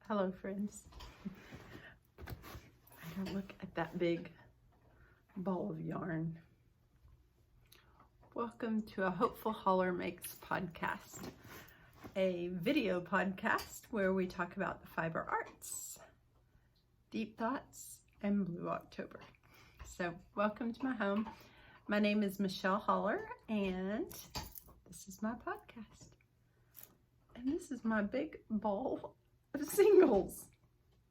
Hello, friends. I don't look at that big ball of yarn. Welcome to a Hopeful Holler Makes podcast, a video podcast where we talk about the fiber arts, deep thoughts, and Blue October. So welcome to my home. My name is Michelle Holler, and this is my podcast. And this is my big ball of singles,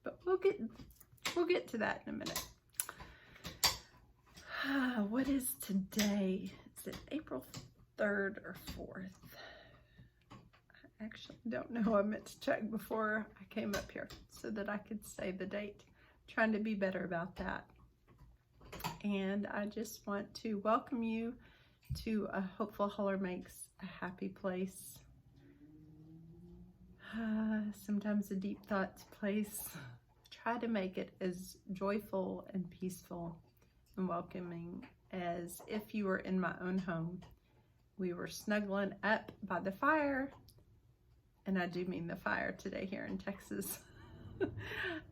but we'll get to that in a minute. What is today? Is it April 3rd or 4th? I actually don't know. I meant to check before I came up here so that I could say the date. Trying to be better about that. And I just want to welcome you to a Hopeful Holler Makes a Happy Place. Sometimes a deep thoughts place. Try to make it as joyful and peaceful and welcoming as if you were in my own home. We were snuggling up by the fire, and I do mean the fire today here in Texas, to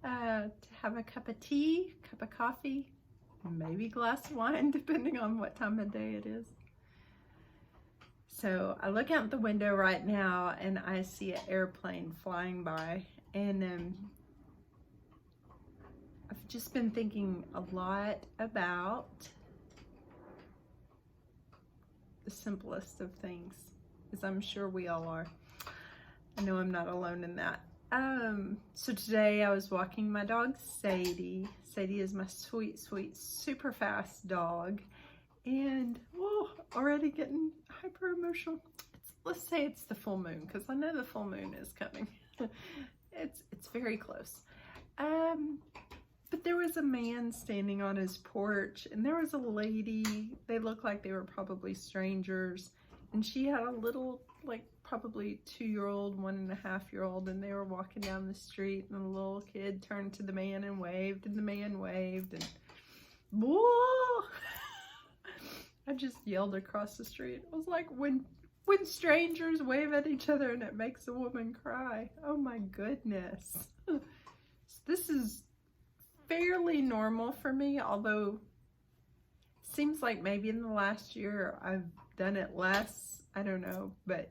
have a cup of tea, cup of coffee, maybe a glass of wine, depending on what time of day it is. So I look out the window right now and I see an airplane flying by, and I've just been thinking a lot about the simplest of things, as I'm sure we all are. I know I'm not alone in that. So today I was walking my dog Sadie. Sadie is my sweet, sweet, super fast dog. And whoa, already getting hyper emotional. Let's say it's the full moon, because I know the full moon is coming. It's very close. But there was a man standing on his porch, and there was a lady. They looked like they were probably strangers, and she had a little, like, probably 2-year-old, 1.5-year-old, and they were walking down the street, and the little kid turned to the man and waved, and the man waved, and whoa! I just yelled across the street. It was like when strangers wave at each other and it makes a woman cry. Oh my goodness. This is fairly normal for me, although it seems like maybe in the last year I've done it less. I don't know, but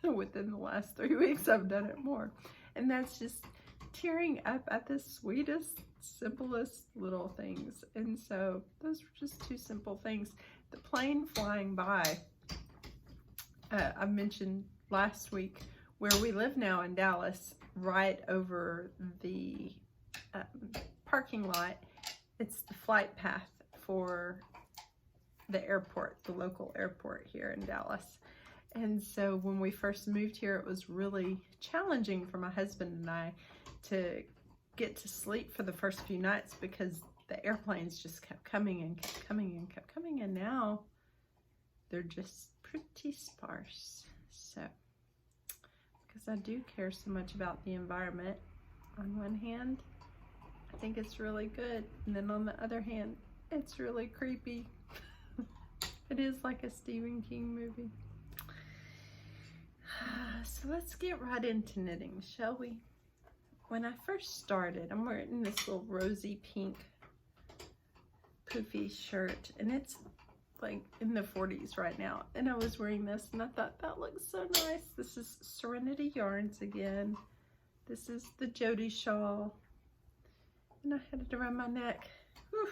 within the last 3 weeks I've done it more. And that's just tearing up at the sweetest, simplest little things. And so those were just two simple things. The plane flying by, I mentioned last week where we live now in Dallas, right over the parking lot. It's the flight path for the airport, the local airport here in Dallas. And so when we first moved here, it was really challenging for my husband and I to get to sleep for the first few nights because the airplanes just kept coming and kept coming and kept coming, and now they're just pretty sparse. So because I do care so much about the environment, on one hand I think it's really good, and then on the other hand it's really creepy. It is like a Stephen King movie. So let's get right into knitting, shall we? When I first started, I'm wearing this little rosy pink poofy shirt, and it's like in the 40s right now, and I was wearing this and I thought that looks so nice. This is Serenity Yarns again. This is the Jody shawl, and I had it around my neck. Whew.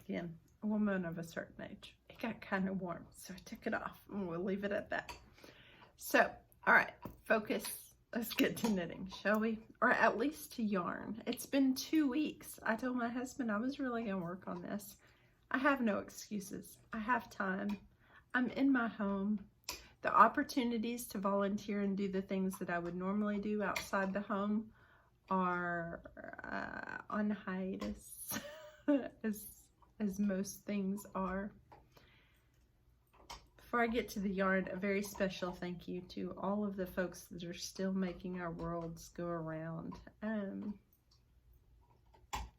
Again, a woman of a certain age. It got kind of warm, so I took it off, and we'll leave it at that. So, all right, focus. Let's get to knitting, shall we? Or at least to yarn. It's been 2 weeks. I told my husband I was really gonna work on this. I have no excuses. I have time. I'm in my home. The opportunities to volunteer and do the things that I would normally do outside the home are on hiatus, as most things are. Before I get to the yarn, a very special thank you to all of the folks that are still making our worlds go around.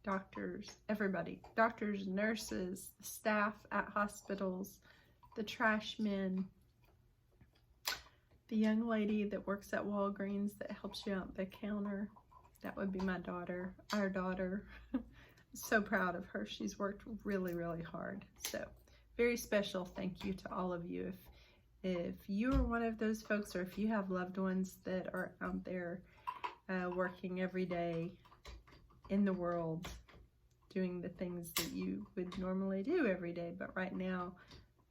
Doctors, everybody, doctors, nurses, the staff at hospitals, the trash men, the young lady that works at Walgreens that helps you out the counter, that would be my daughter, our daughter. So proud of her. She's worked really, really hard. So very special thank you to all of you. If you are one of those folks, or if you have loved ones that are out there working every day in the world, doing the things that you would normally do every day, but right now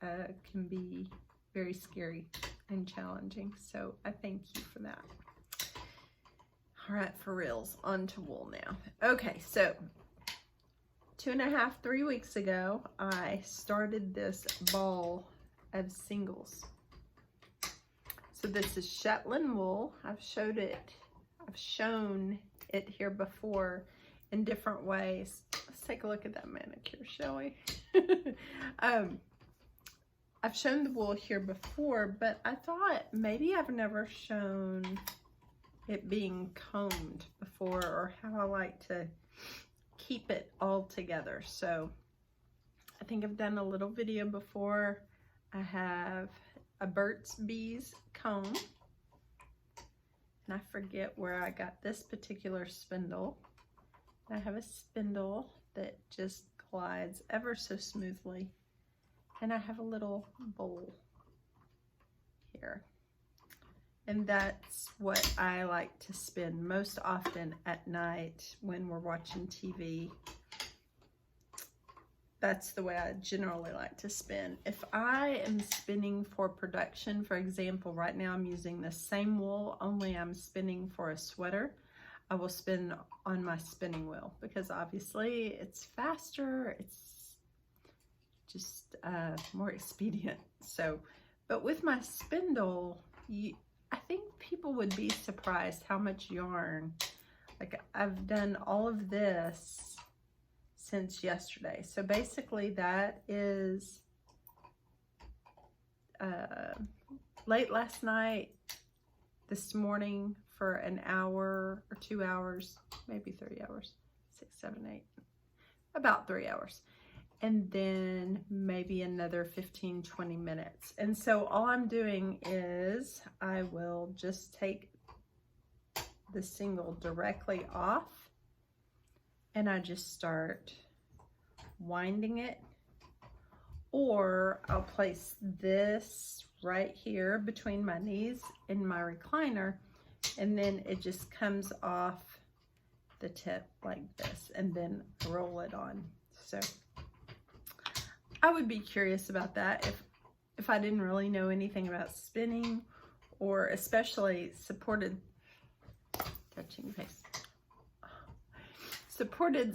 can be very scary and challenging. So I thank you for that. All right, for reals, on to wool now. Okay, so 2.5, 3 weeks ago, I started this ball of singles. So this is Shetland wool. I've shown it here before in different ways. Let's take a look at that manicure, shall we? I've shown the wool here before, but I thought maybe I've never shown it being combed before, or how I like to keep it all together. So I think I've done a little video before. I have a Burt's Bees comb, and I forget where I got this particular spindle. I have a spindle that just glides ever so smoothly, and I have a little bowl here. And that's what I like to spin most often at night when we're watching TV. That's the way I generally like to spin. If I am spinning for production, for example, right now I'm using the same wool, only I'm spinning for a sweater, I will spin on my spinning wheel because obviously it's faster, it's just more expedient. So, but with my spindle, I think people would be surprised how much yarn. Like, I've done all of this since yesterday. So basically that is late last night, this morning for an hour or 2 hours, maybe 3 hours, 6, 7, 8, about 3 hours. And then maybe another 15, 20 minutes. And so all I'm doing is I will just take the single directly off, and I just start winding it, or I'll place this right here between my knees in my recliner, and then it just comes off the tip like this, and then roll it on. So I would be curious about that if I didn't really know anything about spinning, or especially supported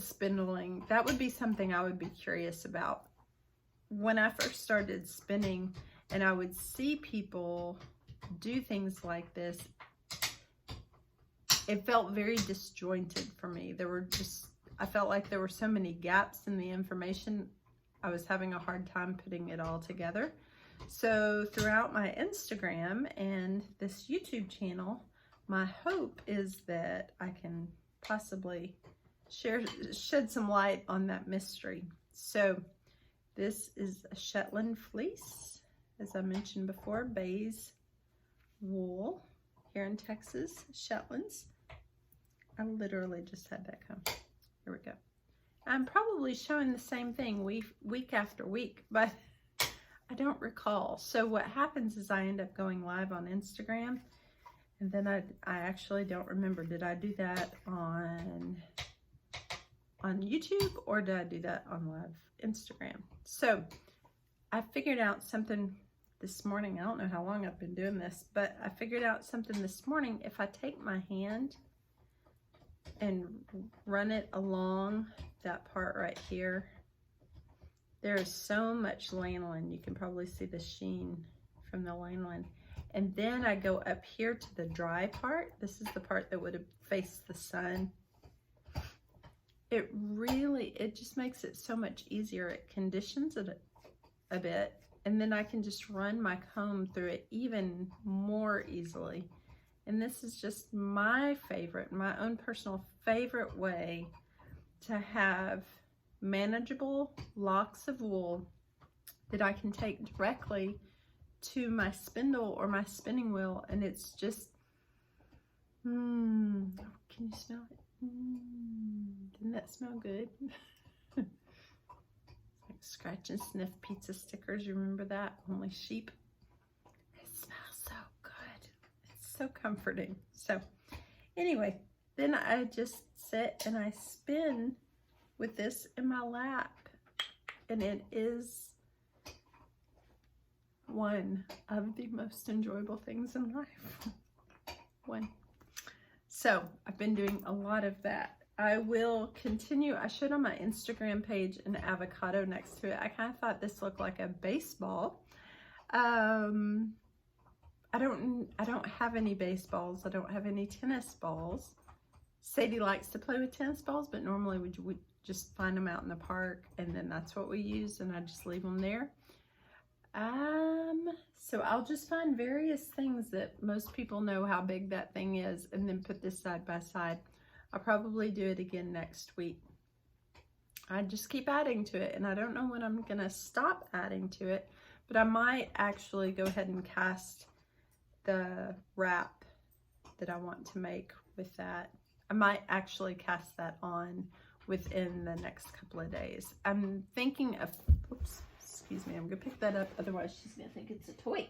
spindling. That would be something I would be curious about. When I first started spinning and I would see people do things like this, it felt very disjointed for me. I felt like there were so many gaps in the information. I was having a hard time putting it all together. So throughout my Instagram and this YouTube channel, my hope is that I can possibly shed some light on that mystery. So this is a Shetland fleece, as I mentioned before, Bayes wool here in Texas, Shetlands. I literally just had that come. Here we go. I'm probably showing the same thing week after week, but I don't recall. So what happens is I end up going live on Instagram, and then I actually don't remember. Did I do that on YouTube, or did I do that on live Instagram? So I figured out something this morning. I don't know how long I've been doing this, but I figured out something this morning. If I take my hand and run it along that part right here, there is so much lanolin. You can probably see the sheen from the lanolin. And then I go up here to the dry part. This is the part that would have faced the sun. It just makes it so much easier. It conditions it a bit, and then I can just run my comb through it even more easily. And this is just my favorite, my own personal favorite way to have manageable locks of wool that I can take directly to my spindle or my spinning wheel, and it's just, can you smell it? Didn't that smell good? Like scratch and sniff pizza stickers. You remember that? Only sheep. It smells so good. It's so comforting. So anyway, then I just sit and I spin with this in my lap, and it is one of the most enjoyable things in life. One. So I've been doing a lot of that. I will continue. I showed on my Instagram page an avocado next to it. I kind of thought this looked like a baseball. I don't have any baseballs. I don't have any tennis balls. Sadie likes to play with tennis balls, but normally we just find them out in the park, and then that's what we use, and I just leave them there. So I'll just find various things that most people know how big that thing is, and then put this side by side. I'll probably do it again next week. I just keep adding to it, and I don't know when I'm gonna stop adding to it, but I might actually go ahead and cast the wrap that I want to make with that. I might actually cast that on within the next couple of days. I'm thinking of, oops, excuse me, I'm gonna pick that up, otherwise she's gonna think it's a toy.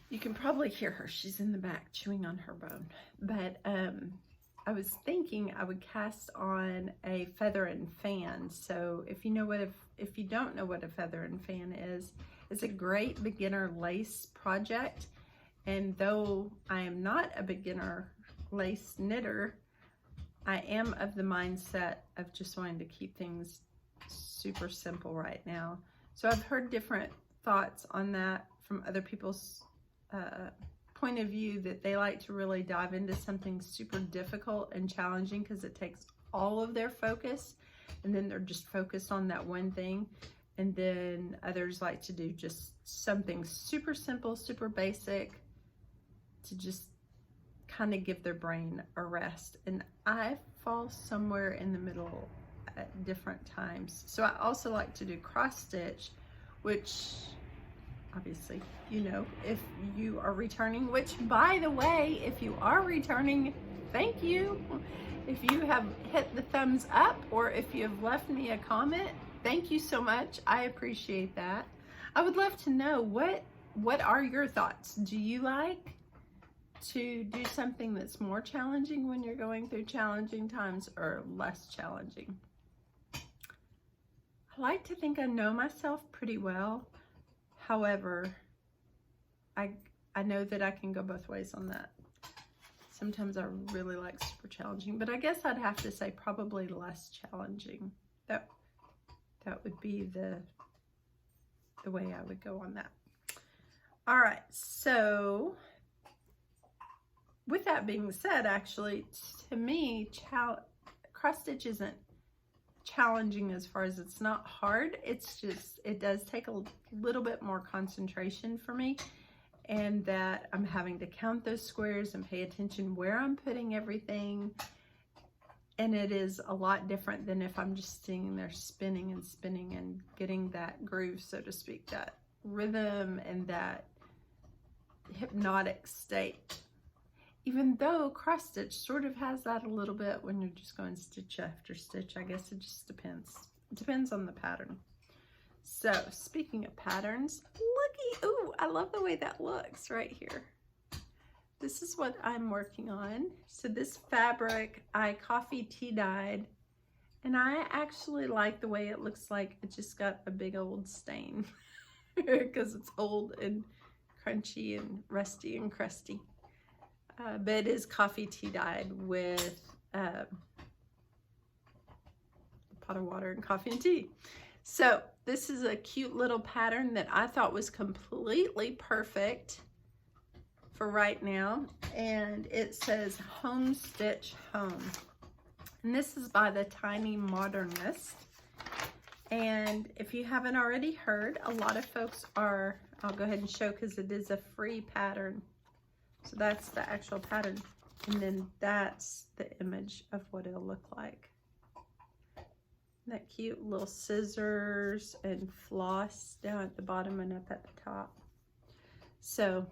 You can probably hear her, she's in the back chewing on her bone. But I was thinking I would cast on a feather and fan. So if you know what, if you don't know what a feather and fan is, it's a great beginner lace project. And though I am not a beginner lace knitter, I am of the mindset of just wanting to keep things super simple right now. So I've heard different thoughts on that from other people's point of view, that they like to really dive into something super difficult and challenging because it takes all of their focus, and then they're just focused on that one thing. And then others like to do just something super simple, super basic, to just kind of give their brain a rest. And I fall somewhere in the middle at different times. So I also like to do cross stitch, which obviously, you know, if you are returning, which by the way, if you are returning, thank you. If you have hit the thumbs up, or if you have left me a comment, thank you so much. I appreciate that. I would love to know what are your thoughts? Do you like to do something that's more challenging when you're going through challenging times, or less challenging? I like to think I know myself pretty well. However, I know that I can go both ways on that. Sometimes I really like super challenging, but I guess I'd have to say probably less challenging. That would be the way I would go on that. All right, so with that being said, actually, to me, cross stitch isn't challenging as far as it's not hard. It's just, it does take a little bit more concentration for me, and that I'm having to count those squares and pay attention where I'm putting everything. And it is a lot different than if I'm just sitting there spinning and spinning and getting that groove, so to speak, that rhythm and that hypnotic state. Even though cross stitch sort of has that a little bit when you're just going stitch after stitch. I guess it just depends. It depends on the pattern. So speaking of patterns, looky, ooh, I love the way that looks right here. This is what I'm working on. So this fabric I coffee tea dyed, and I actually like the way it looks like it just got a big old stain because it's old and crunchy and rusty and crusty. But it is coffee tea dyed with a pot of water and coffee and tea. So this is a cute little pattern that I thought was completely perfect for right now. And it says Home Stitch Home. And this is by the Tiny Modernist. And if you haven't already heard, a lot of folks are, I'll go ahead and show because it is a free pattern. So that's the actual pattern, and then that's the image of what it'll look like. Isn't that cute? Little scissors and floss down at the bottom and up at the top. So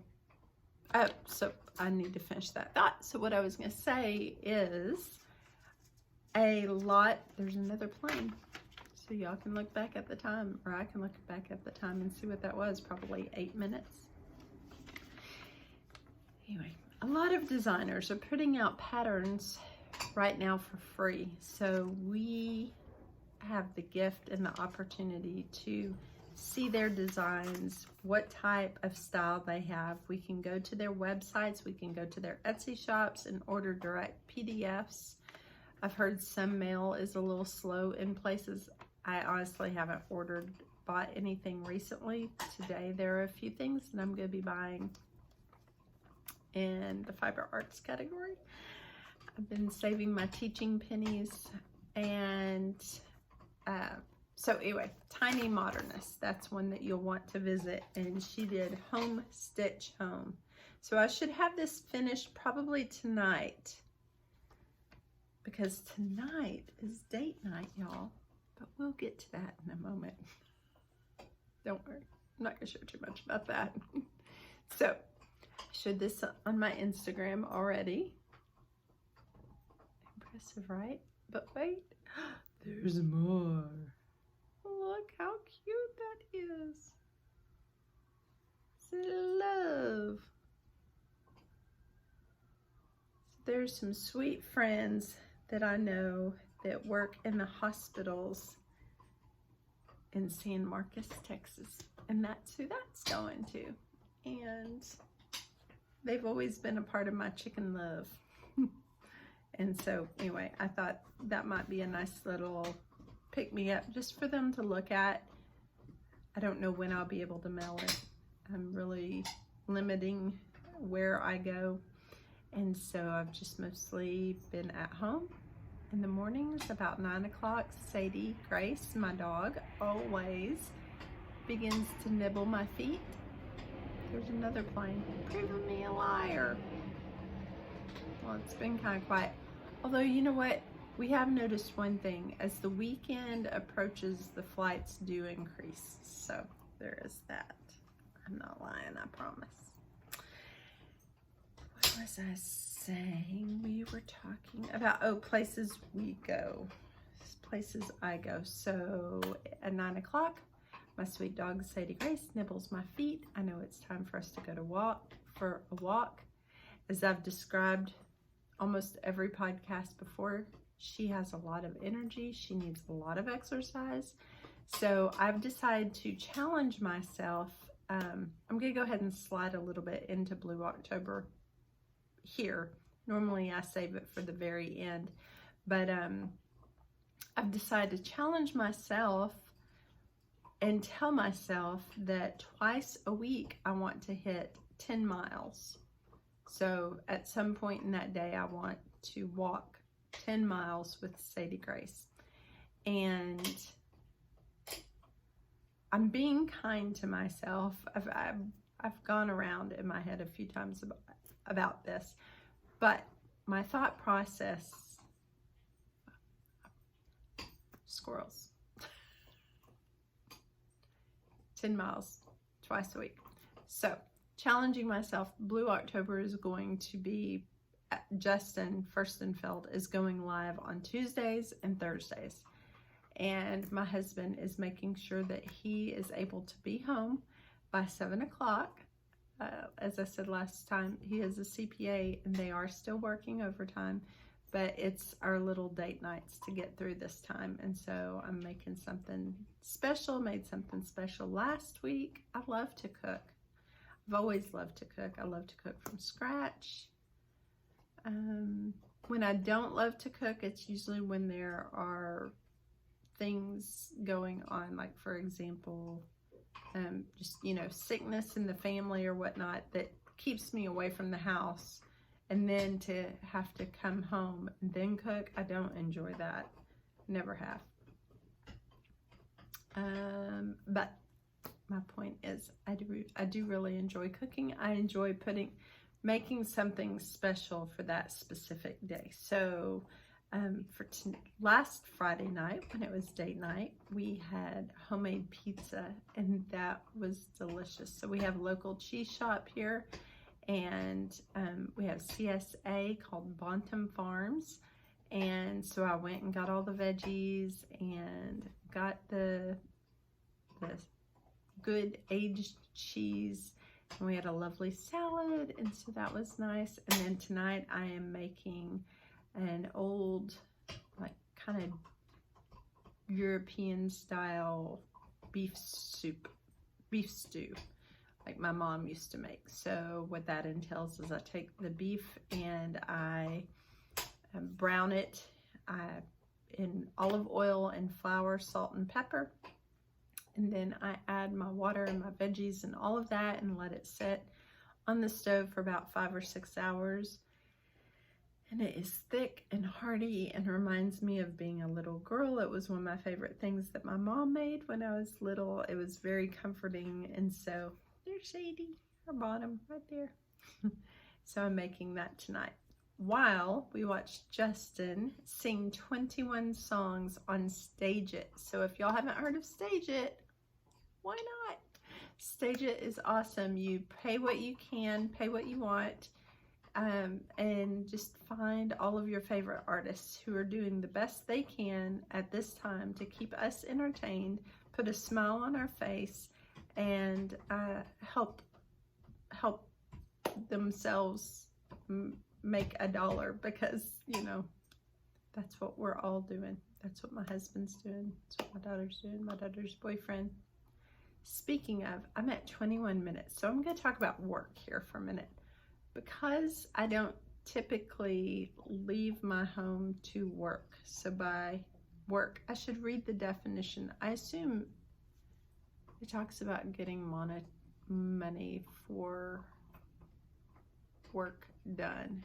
I need to finish that thought. So what I was going to say is there's another plane. So y'all can look back at the time, or I can look back at the time and see what that was, probably 8 minutes. Anyway, a lot of designers are putting out patterns right now for free. So we have the gift and the opportunity to see their designs, what type of style they have. We can go to their websites, we can go to their Etsy shops and order direct PDFs. I've heard some mail is a little slow in places. I honestly haven't bought anything recently. Today there are a few things that I'm going to be buying in the fiber arts category. I've been saving my teaching pennies, and so anyway, Tiny Modernist, that's one that you'll want to visit, and she did Home Stitch Home. So I should have this finished probably tonight, because tonight is date night, y'all, but we'll get to that in a moment. Don't worry, I'm not gonna share too much about that. So I showed this on my Instagram already. Impressive, right? But wait, there's more. Look how cute that is. It's love. There's some sweet friends that I know that work in the hospitals in San Marcos, Texas. And that's who that's going to. And they've always been a part of my chicken love. And so anyway, I thought that might be a nice little pick-me-up just for them to look at. I don't know when I'll be able to mail it. I'm really limiting where I go. And so I've just mostly been at home in the mornings about 9 o'clock. Sadie Grace, my dog, always begins to nibble my feet. There's another plane. Proving me a liar. Well, it's been kind of quiet. Although, you know what? We have noticed one thing. As the weekend approaches, the flights do increase. So there is that. I'm not lying, I promise. What was I saying? We were talking about, places we go. Places I go. So at 9 o'clock, my sweet dog Sadie Grace nibbles my feet. I know it's time for us to go for a walk. As I've described almost every podcast before, she has a lot of energy. She needs a lot of exercise. So I've decided to challenge myself. I'm going to go ahead and slide a little bit into Blue October here. Normally I save it for the very end. But I've decided to challenge myself and tell myself that twice a week I want to hit 10 miles. So at some point in that day, I want to walk 10 miles with Sadie Grace. And I'm being kind to myself. I've gone around in my head a few times about this, but my thought process, squirrels, 10 miles twice a week. So challenging myself, Blue October is going to be, Justin Furstenfeld is going live on Tuesdays and Thursdays. And my husband is making sure that he is able to be home by 7 o'clock. As I said last time, he is a CPA and they are still working overtime, but it's our little date nights to get through this time. And so I'm making something special, made something special last week. I love to cook. I've always loved to cook. I love to cook from scratch. When I don't love to cook, it's usually when there are things going on, like for example, just, sickness in the family or whatnot that keeps me away from the house, and then to have to come home and then cook, I don't enjoy that. Never have. But my point is, I do really enjoy cooking. I enjoy making something special for that specific day. So last Friday night, when it was date night, we had homemade pizza, and that was delicious. So we have a local cheese shop here, and we have CSA called Bontham Farms. And so I went and got all the veggies and got the good aged cheese, and we had a lovely salad, and so that was nice. And then tonight I am making an old, like, kind of European style beef stew, like my mom used to make. So what that entails is I take the beef and I brown it in olive oil and flour, salt and pepper, and then I add my water and my veggies and all of that and let it sit on the stove for about 5 or 6 hours. And it is thick and hearty and reminds me of being a little girl. It was one of my favorite things that my mom made when I was little. It was very comforting. And so there's Sadie, her bottom right there. So I'm making that tonight, while we watched Justin sing 21 songs on Stage It. So if y'all haven't heard of Stage It, why not? Stage It is awesome. You pay what you can, pay what you want, and just find all of your favorite artists who are doing the best they can at this time to keep us entertained, put a smile on our face, and help themselves make $1, because, you know, that's what we're all doing. That's what my husband's doing. That's what my daughter's doing, my daughter's boyfriend. Speaking of, I'm at 21 minutes, so I'm going to talk about work here for a minute. Because I don't typically leave my home to work. So by work, I should read the definition. I assume it talks about getting money for work done.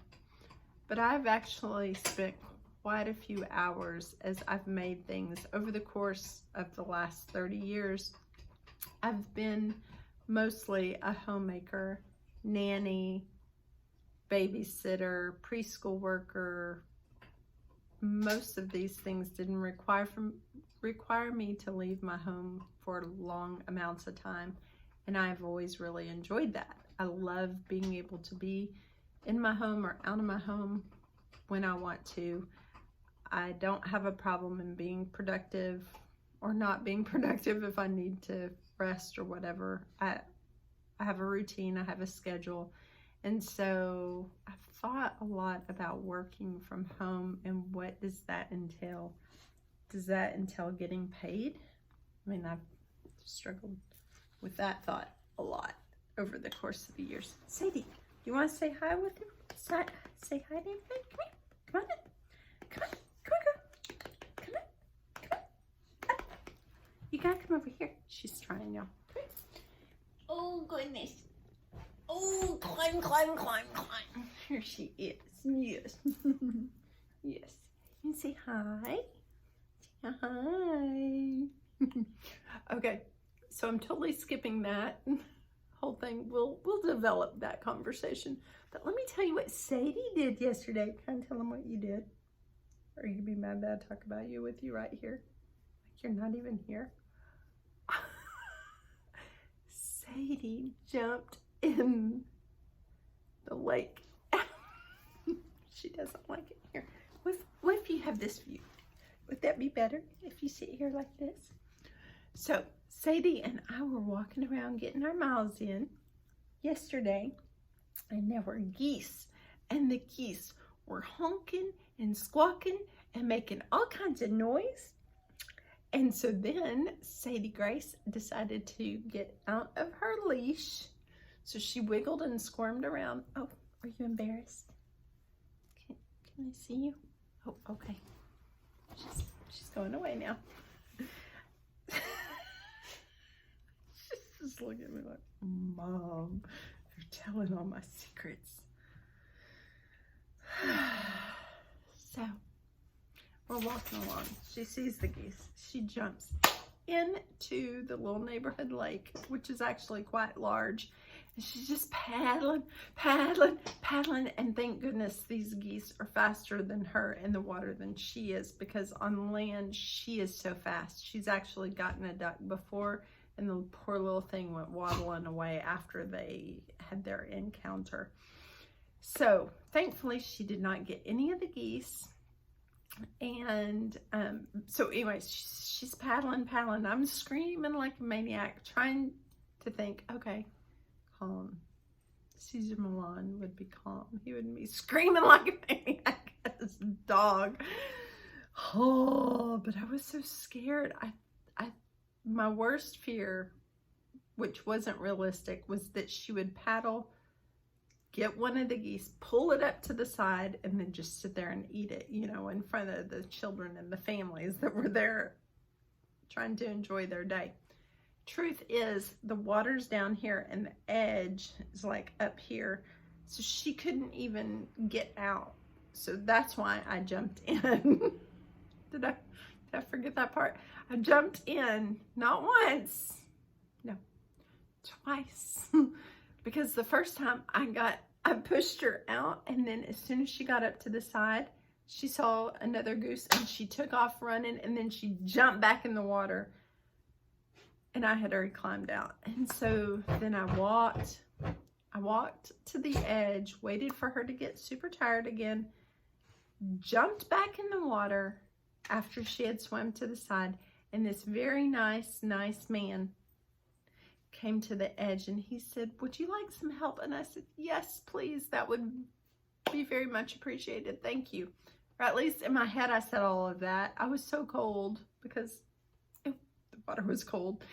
But I've actually spent quite a few hours as I've made things over the course of the last 30 years. I've been mostly a homemaker, nanny, babysitter, preschool worker. Most of these things didn't require me to leave my home for long amounts of time, and I've always really enjoyed that. I love being able to be in my home or out of my home when I want to. I don't have a problem in being productive or not being productive if I need to rest or whatever. I have a routine, I have a schedule. And so I've thought a lot about working from home, and what does that entail? Does that entail getting paid? I mean, I've struggled with that thought a lot over the course of the years. Sadie, do you want to say hi with him? Say hi to him. Come on. Come on, girl. Come on. Up. You gotta come over here. She's trying now. Oh, goodness. Oh, climb. Here she is. Yes. Yes. You can say hi. Say hi. Okay, so I'm totally skipping that whole thing. We'll develop that conversation. But let me tell you what Sadie did yesterday. Can I tell them what you did? Or are you gonna be mad that I talk about you with you right here? Like you're not even here. Sadie jumped in the lake. She doesn't like it here. What if you have this view? Would that be better if you sit here like this? So Sadie and I were walking around getting our miles in yesterday, and there were geese, and the geese were honking and squawking and making all kinds of noise. And so then Sadie Grace decided to get out of her leash. So she wiggled and squirmed around. Oh, are you embarrassed? Can I see you? Oh, okay. She's going away now. She's just looking at me like, Mom, you're telling all my secrets. So we're walking along. She sees the geese. She jumps into the little neighborhood lake, which is actually quite large. And she's just paddling, paddling, paddling. And thank goodness these geese are faster than her in the water than she is, because on land, she is so fast. She's actually gotten a duck before, and the poor little thing went waddling away after they had their encounter. So thankfully, she did not get any of the geese. And so anyways, she's paddling, paddling. I'm screaming like a maniac, trying to think, okay, calm. Caesar Milan would be calm. He wouldn't be screaming like a maniac at his dog. Oh, but I was so scared. My worst fear, which wasn't realistic, was that she would paddle, get one of the geese, pull it up to the side, and then just sit there and eat it, you know, in front of the children and the families that were there trying to enjoy their day. Truth is, the water's down here and the edge is like up here, so she couldn't even get out. So that's why I jumped in. Did I forget that part? I jumped in, not once, no, twice. Because the first time I pushed her out, and then as soon as she got up to the side, she saw another goose and she took off running, and then she jumped back in the water. And I had already climbed out. And so then I walked to the edge, waited for her to get super tired again, jumped back in the water after she had swum to the side. And this very nice man came to the edge, and he said, "Would you like some help?" And I said, "Yes, please. That would be very much appreciated. Thank you." Or at least in my head, I said all of that. I was so cold because the water was cold.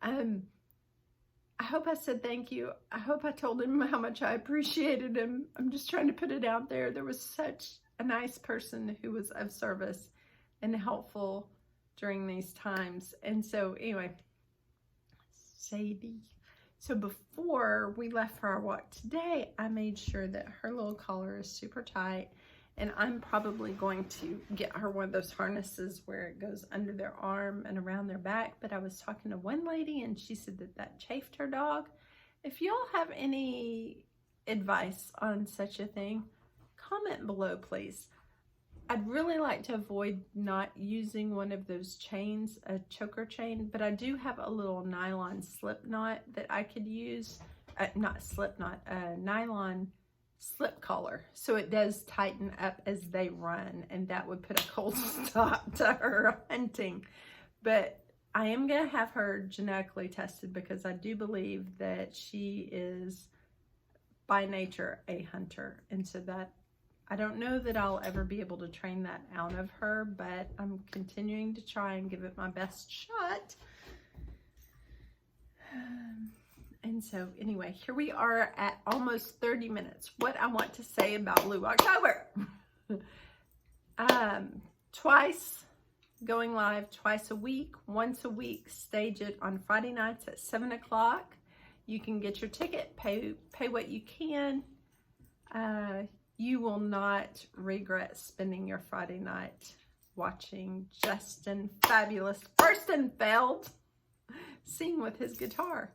I hope I said thank you. I hope I told him how much I appreciated him. I'm just trying to put it out there. There was such a nice person who was of service and helpful during these times. And so anyway, Sadie. So before we left for our walk today, I made sure that her little collar is super tight. And I'm probably going to get her one of those harnesses where it goes under their arm and around their back. But I was talking to one lady, and she said that chafed her dog. If y'all have any advice on such a thing, comment below, please. I'd really like to avoid not using one of those chains, a choker chain, but I do have a little nylon slip knot that I could use. Not slip knot, a nylon slip collar, so it does tighten up as they run, and that would put a cold stop to her hunting. But I am going to have her genetically tested, because I do believe that she is by nature a hunter, and so that I don't know that I'll ever be able to train that out of her, but I'm continuing to try and give it my best shot. And so anyway, here we are at almost 30 minutes. What I want to say about Blue October. Twice, going live twice a week, once a week. Stage it on Friday nights at 7 o'clock. You can get your ticket, pay what you can. You will not regret spending your Friday night watching Justin Fabulous Furstenfeld sing with his guitar.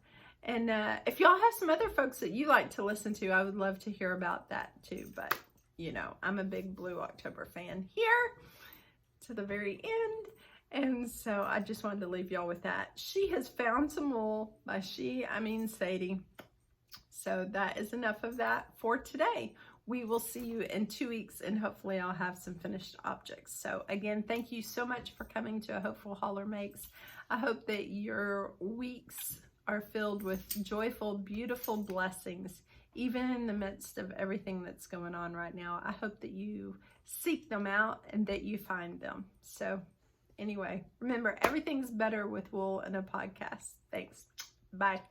And if y'all have some other folks that you like to listen to, I would love to hear about that too. But, you know, I'm a big Blue October fan here to the very end. And so I just wanted to leave y'all with that. She has found some wool. By she, I mean Sadie. So that is enough of that for today. We will see you in 2 weeks, and hopefully I'll have some finished objects. So again, thank you so much for coming to A Hopeful Holler Makes. I hope that your weeks are filled with joyful, beautiful blessings, even in the midst of everything that's going on right now. I hope that you seek them out and that you find them. So anyway, remember, everything's better with wool and a podcast. Thanks. Bye.